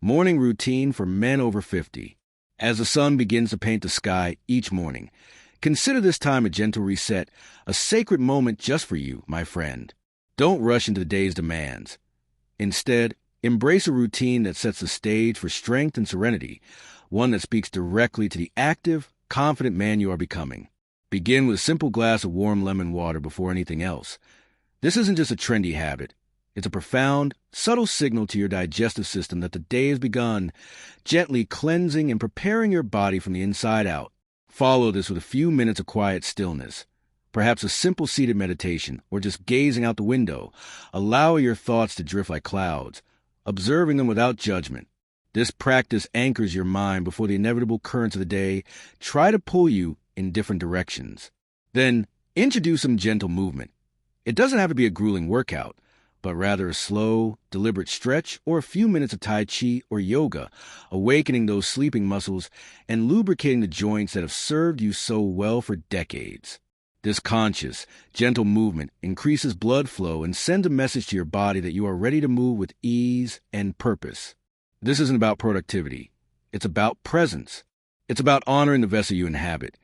Morning routine for men over 50. As the sun begins to paint the sky each morning, consider this time a gentle reset, a sacred moment just for you, my friend. Don't rush into the day's demands. Instead, embrace a routine that sets the stage for strength and serenity, one that speaks directly to the active, confident man you are becoming. Begin with a simple glass of warm lemon water before anything else. This isn't just a trendy habit. It's a profound, subtle signal to your digestive system that the day has begun, gently cleansing and preparing your body from the inside out. Follow this with a few minutes of quiet stillness, perhaps a simple seated meditation, or just gazing out the window, allowing your thoughts to drift like clouds, observing them without judgment. This practice anchors your mind before the inevitable currents of the day try to pull you in different directions. Then, introduce some gentle movement. It doesn't have to be a grueling workout, but rather a slow, deliberate stretch or a few minutes of Tai Chi or yoga, awakening those sleeping muscles and lubricating the joints that have served you so well for decades. This conscious, gentle movement increases blood flow and sends a message to your body that you are ready to move with ease and purpose. This isn't about productivity. It's about presence. It's about honoring the vessel you inhabit,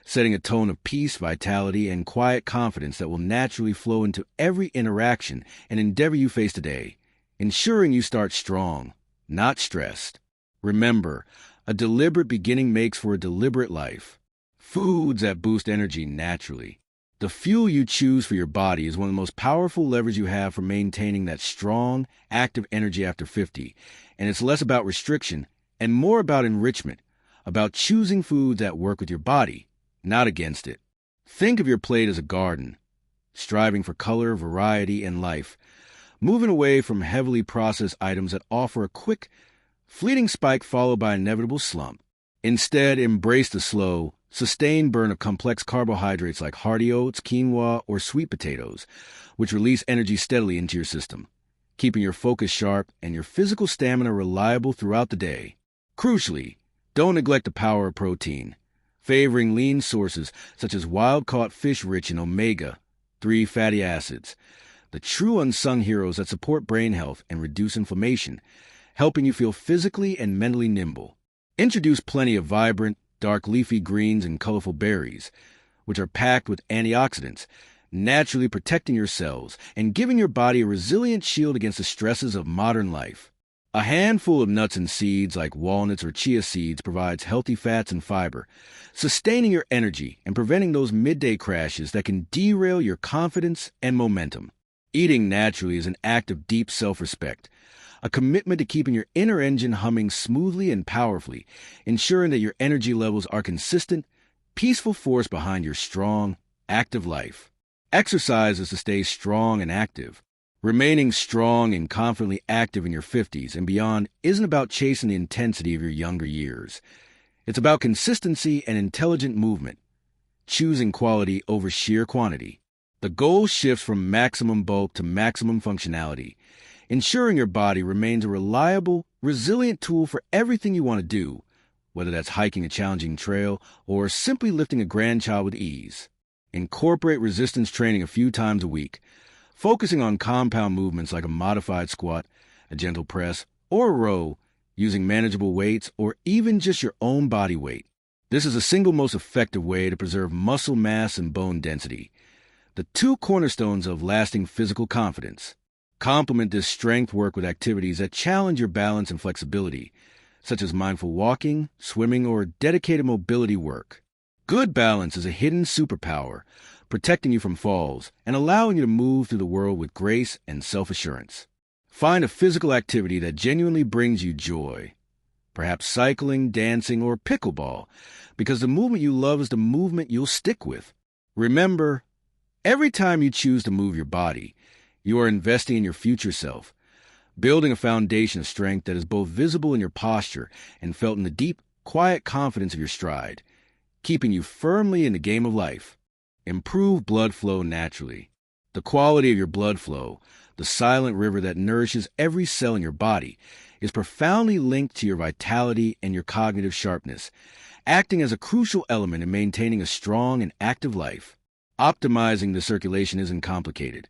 setting a tone of peace, vitality, and quiet confidence that will naturally flow into every interaction and endeavor you face today, ensuring you start strong, not stressed. Remember, a deliberate beginning makes for a deliberate life. Foods that boost energy naturally. The fuel you choose for your body is one of the most powerful levers you have for maintaining that strong, active energy after 50, and it's less about restriction and more about enrichment, about choosing foods that work with your body, not against it. Think of your plate as a garden, striving for color, variety, and life, moving away from heavily processed items that offer a quick, fleeting spike followed by an inevitable slump. Instead, embrace the slow, sustained burn of complex carbohydrates like hearty oats, quinoa, or sweet potatoes, which release energy steadily into your system, keeping your focus sharp and your physical stamina reliable throughout the day. Crucially, don't neglect the power of protein, favoring lean sources such as wild-caught fish rich in omega-3 fatty acids, the true unsung heroes that support brain health and reduce inflammation, helping you feel physically and mentally nimble. Introduce plenty of vibrant, dark leafy greens and colorful berries, which are packed with antioxidants, naturally protecting your cells and giving your body a resilient shield against the stresses of modern life. A handful of nuts and seeds like walnuts or chia seeds provides healthy fats and fiber, sustaining your energy and preventing those midday crashes that can derail your confidence and momentum. Eating naturally is an act of deep self-respect, a commitment to keeping your inner engine humming smoothly and powerfully, ensuring that your energy levels are consistent, peaceful force behind your strong, active life. Exercise is to stay strong and active. Remaining strong and confidently active in your 50s and beyond isn't about chasing the intensity of your younger years. It's about consistency and intelligent movement, choosing quality over sheer quantity. The goal shifts from maximum bulk to maximum functionality, ensuring your body remains a reliable, resilient tool for everything you want to do, whether that's hiking a challenging trail or simply lifting a grandchild with ease. Incorporate resistance training a few times a week, focusing on compound movements like a modified squat, a gentle press, or a row, using manageable weights or even just your own body weight. This is the single most effective way to preserve muscle mass and bone density, the two cornerstones of lasting physical confidence. Complement this strength work with activities that challenge your balance and flexibility, such as mindful walking, swimming, or dedicated mobility work. Good balance is a hidden superpower, protecting you from falls and allowing you to move through the world with grace and self-assurance. Find a physical activity that genuinely brings you joy, perhaps cycling, dancing, or pickleball, because the movement you love is the movement you'll stick with. Remember, every time you choose to move your body, you are investing in your future self, building a foundation of strength that is both visible in your posture and felt in the deep, quiet confidence of your stride, keeping you firmly in the game of life. Improve blood flow naturally. The quality of your blood flow, the silent river that nourishes every cell in your body, is profoundly linked to your vitality and your cognitive sharpness, acting as a crucial element in maintaining a strong and active life. Optimizing the circulation isn't complicated.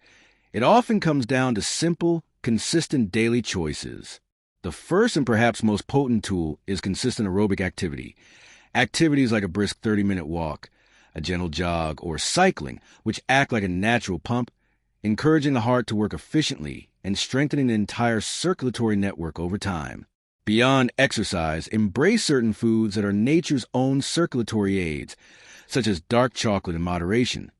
It often comes down to simple, consistent daily choices. The first and perhaps most potent tool is consistent aerobic activity. Activities like a brisk 30-minute walk, a gentle jog, or cycling, which act like a natural pump, encouraging the heart to work efficiently and strengthening the entire circulatory network over time. Beyond exercise, embrace certain foods that are nature's own circulatory aids, such as dark chocolate in moderation,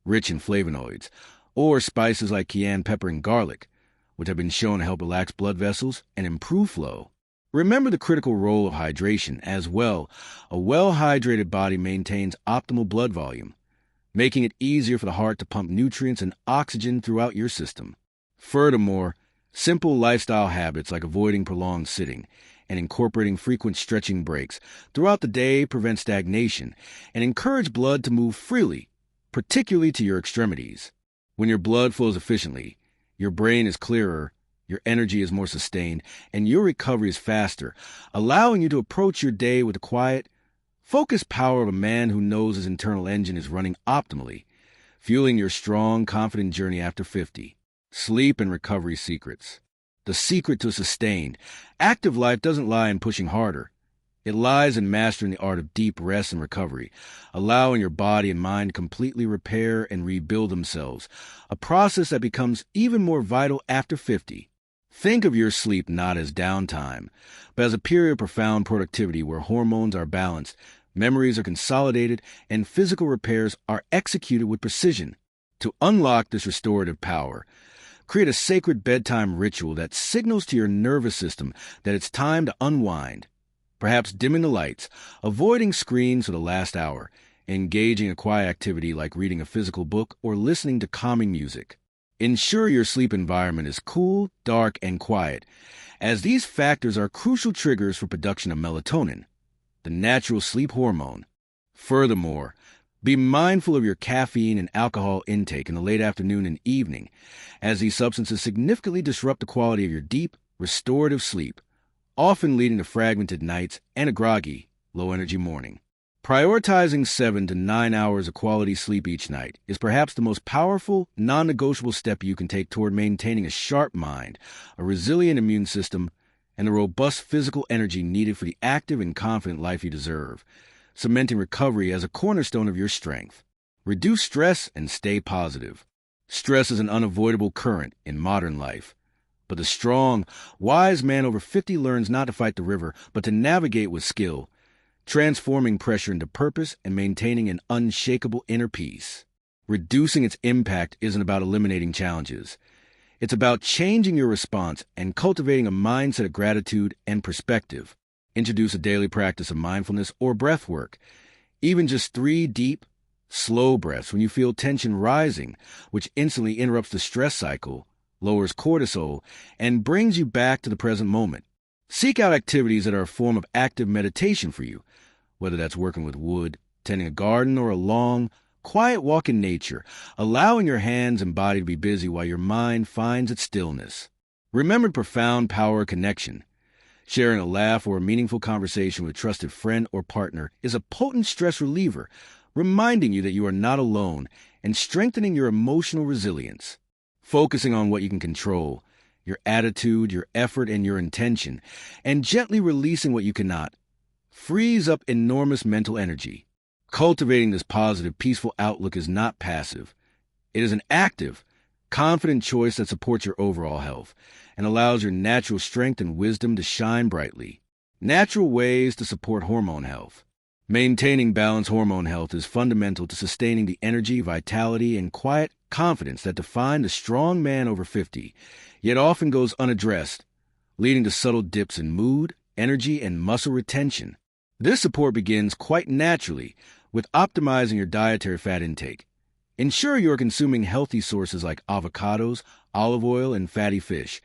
rich in flavonoids, or spices like cayenne pepper and garlic, which have been shown to help relax blood vessels and improve flow. Remember the critical role of hydration as well. A well-hydrated body maintains optimal blood volume, making it easier for the heart to pump nutrients and oxygen throughout your system. Furthermore, simple lifestyle habits like avoiding prolonged sitting and incorporating frequent stretching breaks throughout the day prevent stagnation and encourage blood to move freely, particularly to your extremities. When your blood flows efficiently, your brain is clearer, your energy is more sustained, and your recovery is faster, allowing you to approach your day with the quiet, focused power of a man who knows his internal engine is running optimally, fueling your strong, confident journey after 50. Sleep and recovery secrets. The secret to a sustained, active life doesn't lie in pushing harder. It lies in mastering the art of deep rest and recovery, allowing your body and mind to completely repair and rebuild themselves, a process that becomes even more vital after 50. Think of your sleep not as downtime, but as a period of profound productivity where hormones are balanced, memories are consolidated, and physical repairs are executed with precision. To unlock this restorative power, create a sacred bedtime ritual that signals to your nervous system that it's time to unwind. Perhaps dimming the lights, avoiding screens for the last hour, engaging in a quiet activity like reading a physical book or listening to calming music. Ensure your sleep environment is cool, dark, and quiet, as these factors are crucial triggers for production of melatonin, the natural sleep hormone. Furthermore, be mindful of your caffeine and alcohol intake in the late afternoon and evening, as these substances significantly disrupt the quality of your deep, restorative sleep, often leading to fragmented nights and a groggy, low-energy morning. Prioritizing 7 to 9 hours of quality sleep each night is perhaps the most powerful, non-negotiable step you can take toward maintaining a sharp mind, a resilient immune system, and the robust physical energy needed for the active and confident life you deserve, cementing recovery as a cornerstone of your strength. Reduce stress and stay positive. Stress is an unavoidable current in modern life, but the strong, wise man over 50 learns not to fight the river, but to navigate with skill, transforming pressure into purpose and maintaining an unshakable inner peace. Reducing its impact isn't about eliminating challenges. It's about changing your response and cultivating a mindset of gratitude and perspective. Introduce a daily practice of mindfulness or breath work. Even just 3 deep, slow breaths when you feel tension rising, which instantly interrupts the stress cycle, lowers cortisol, and brings you back to the present moment. Seek out activities that are a form of active meditation for you, whether that's working with wood, tending a garden, or a long, quiet walk in nature, allowing your hands and body to be busy while your mind finds its stillness. Remember the profound power of connection. Sharing a laugh or a meaningful conversation with a trusted friend or partner is a potent stress reliever, reminding you that you are not alone and strengthening your emotional resilience. Focusing on what you can control, your attitude, your effort, and your intention, and gently releasing what you cannot, frees up enormous mental energy. Cultivating this positive, peaceful outlook is not passive. It is an active, confident choice that supports your overall health and allows your natural strength and wisdom to shine brightly. Natural ways to support hormone health. Maintaining balanced hormone health is fundamental to sustaining the energy, vitality, and quiet confidence that define the strong man over 50, yet often goes unaddressed, leading to subtle dips in mood, energy, and muscle retention. This support begins quite naturally with optimizing your dietary fat intake. Ensure you are consuming healthy sources like avocados, olive oil, and fatty fish,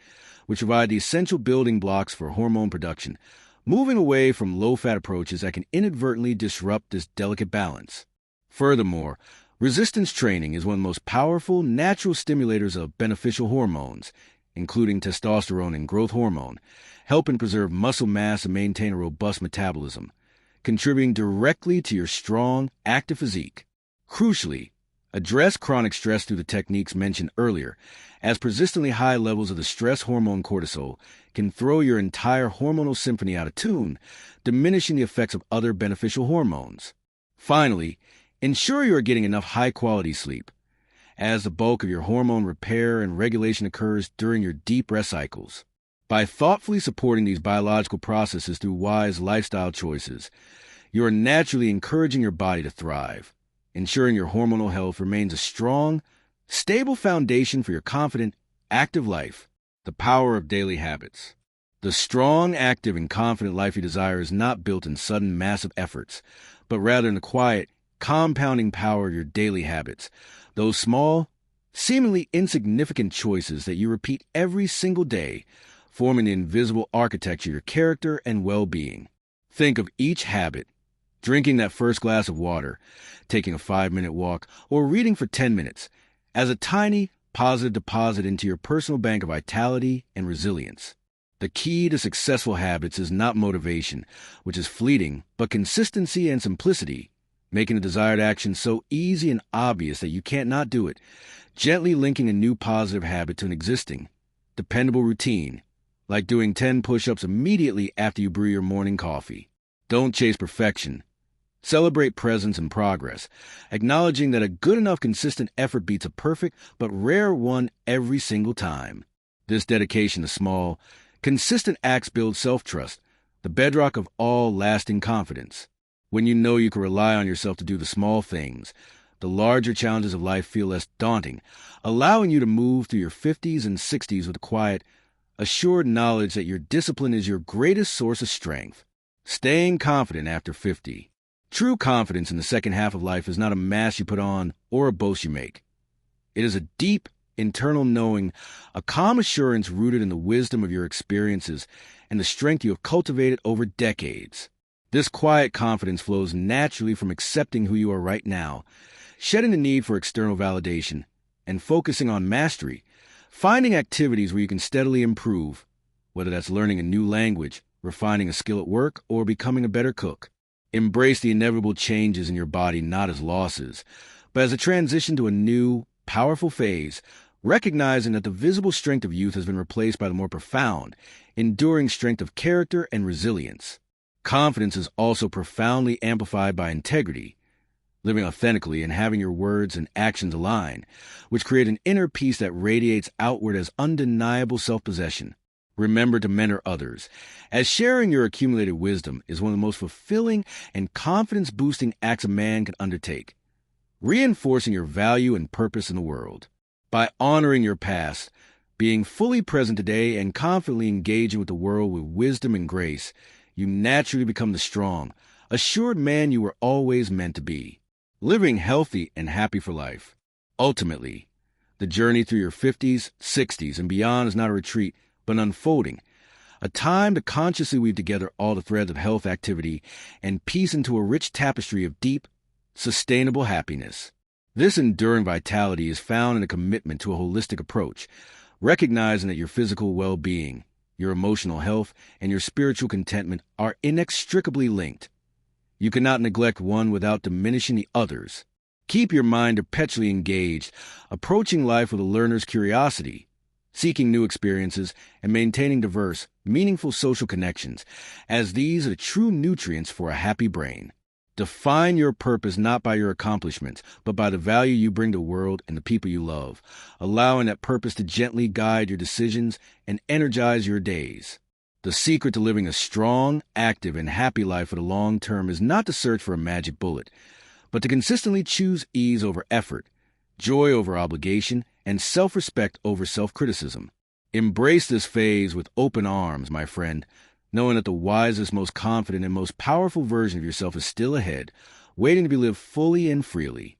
which provide the essential building blocks for hormone production, moving away from low-fat approaches that can inadvertently disrupt this delicate balance. Furthermore, resistance training is one of the most powerful natural stimulators of beneficial hormones, including testosterone and growth hormone, helping preserve muscle mass and maintain a robust metabolism, contributing directly to your strong, active physique. Crucially, Address chronic stress through the techniques mentioned earlier, as persistently high levels of the stress hormone cortisol can throw your entire hormonal symphony out of tune, diminishing the effects of other beneficial hormones. Finally, ensure you are getting enough high-quality sleep, as the bulk of your hormone repair and regulation occurs during your deep rest cycles. By thoughtfully supporting these biological processes through wise lifestyle choices, you are naturally encouraging your body to thrive, ensuring your hormonal health remains a strong, stable foundation for your confident, active life. The power of daily habits. The strong, active, and confident life you desire is not built in sudden, massive efforts, but rather in the quiet, compounding power of your daily habits. Those small, seemingly insignificant choices that you repeat every single day, forming the invisible architecture of your character and well-being. Think of each habit: drinking that first glass of water, taking a 5-minute walk, or reading for 10 minutes, as a tiny, positive deposit into your personal bank of vitality and resilience. The key to successful habits is not motivation, which is fleeting, but consistency and simplicity, making the desired action so easy and obvious that you can't not do it, gently linking a new positive habit to an existing, dependable routine, like doing 10 push-ups immediately after you brew your morning coffee. Don't chase perfection. Celebrate presence and progress, acknowledging that a good enough consistent effort beats a perfect but rare one every single time. This dedication to small, consistent acts builds self-trust, the bedrock of all lasting confidence. When you know you can rely on yourself to do the small things, the larger challenges of life feel less daunting, allowing you to move through your 50s and 60s with a quiet, assured knowledge that your discipline is your greatest source of strength. Staying confident after 50. True confidence in the second half of life is not a mask you put on or a boast you make. It is a deep, internal knowing, a calm assurance rooted in the wisdom of your experiences and the strength you have cultivated over decades. This quiet confidence flows naturally from accepting who you are right now, shedding the need for external validation, and focusing on mastery, finding activities where you can steadily improve, whether that's learning a new language, refining a skill at work, or becoming a better cook. Embrace the inevitable changes in your body not as losses, but as a transition to a new, powerful phase, recognizing that the visible strength of youth has been replaced by the more profound, enduring strength of character and resilience. Confidence is also profoundly amplified by integrity, living authentically and having your words and actions align, which create an inner peace that radiates outward as undeniable self-possession. Remember to mentor others, as sharing your accumulated wisdom is one of the most fulfilling and confidence-boosting acts a man can undertake, reinforcing your value and purpose in the world. By honoring your past, being fully present today, and confidently engaging with the world with wisdom and grace, you naturally become the strong, assured man you were always meant to be, living healthy and happy for life. Ultimately, the journey through your 50s, 60s, and beyond is not a retreat, but an unfolding, a time to consciously weave together all the threads of health, activity, and peace into a rich tapestry of deep, sustainable happiness. This enduring vitality is found in a commitment to a holistic approach, recognizing that your physical well-being, your emotional health, and your spiritual contentment are inextricably linked. You cannot neglect one without diminishing the others. Keep your mind perpetually engaged, approaching life with a learner's curiosity, seeking new experiences, and maintaining diverse, meaningful social connections, as these are the true nutrients for a happy brain. Define your purpose not by your accomplishments, but by the value you bring to the world and the people you love, allowing that purpose to gently guide your decisions and energize your days. The secret to living a strong, active, and happy life for the long term is not to search for a magic bullet, but to consistently choose ease over effort, joy over obligation, and self-respect over self-criticism. Embrace this phase with open arms, my friend, knowing that the wisest, most confident, and most powerful version of yourself is still ahead, waiting to be lived fully and freely.